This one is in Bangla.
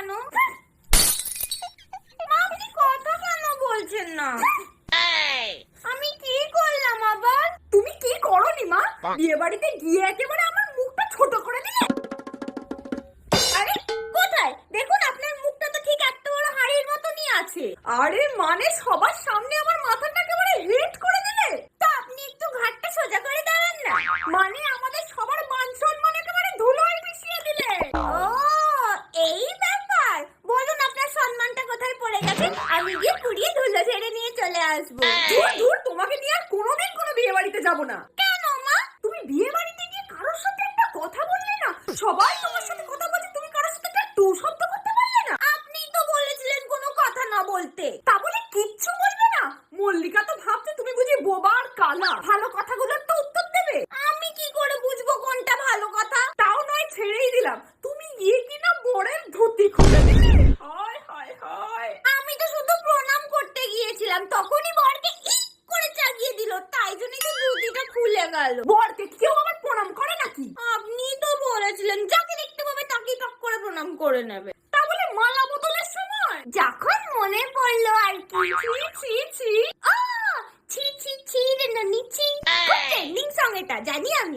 কেন? মা আপনি কথা কেন বলছেন না? আমি কি করলাম আবার? তুমি কি করনি মা? বিয়ে বাড়িতে গিয়ে একেবারে আমার মুখটা ছোট করে দিলে। আরে কোথায় দেখুন, আপনার মুখটা তো ঠিক এত বড় হাড়ির মতনই আছে। আরে মানে সবার সামনে আমার মাথাটা একেবারে হেট করে দিলে। তা আপনি একটু ঘাটটা সোজা করে দাঁড়ান না। মানে আমাদের সবার মান সম্মান একেবারে ধুলোয় মিশিয়ে দিলে। ও এই ব্যাপার, বলুন আপনার সম্মানটা কোথায় পড়ে গেছে, আমি গিয়ে পুড়িয়ে ধুলো ঝেড়ে নিয়ে চলে আসবো। দূর দূর, তোমাকে নিয়ে আর কোনোদিন কোনো বিয়ে বাড়িতে যাবো না। কেন মা? তুমি বিয়ে বাড়িতে গিয়ে কারোর সাথে একটা কথা বললে না? সবাই তোমার সাথে কথা বলছে, তুমি কারোর সাথে একটা টু শব্দ করতে পারলে না? আপনিই তো বলেছিলেন কোনো কথা না বলতে। তা বলে কিচ্ছু বলবে না? মল্লিকা তো ভাবছে তুমি বুঝি বোবা আর কালা, ভালো কথাগুলোর তো উত্তর দেবে। আমি কি করে বুঝবো কোনটা ভালো কথা? তাও নয়, ছেড়েই দিলাম। তুমি গিয়ে কিনা বরের ধুতি খুলে দিলে। হায় হায় হায়। আমি তো শুধু প্রণাম করতে গিয়েছিলাম, তখনই বরকে ইক করে চাগিয়ে দিল, তাই জন্যই তো ধুতিটা খুলে গেল। বরকে কেউ আবার প্রণাম করে নাকি? আপনি তো বলেছিলেন যাকে দেখতে পাবে তাকেই টক করে প্রণাম করে নেবে। তা বলে মালা বদলের সময়? যখন মনে পড়লো আর কি। ছি ছি ছি। ছি ছি ছি রে ননি ছি। ট্রেন্ডিং সং এটা, জানি আমি।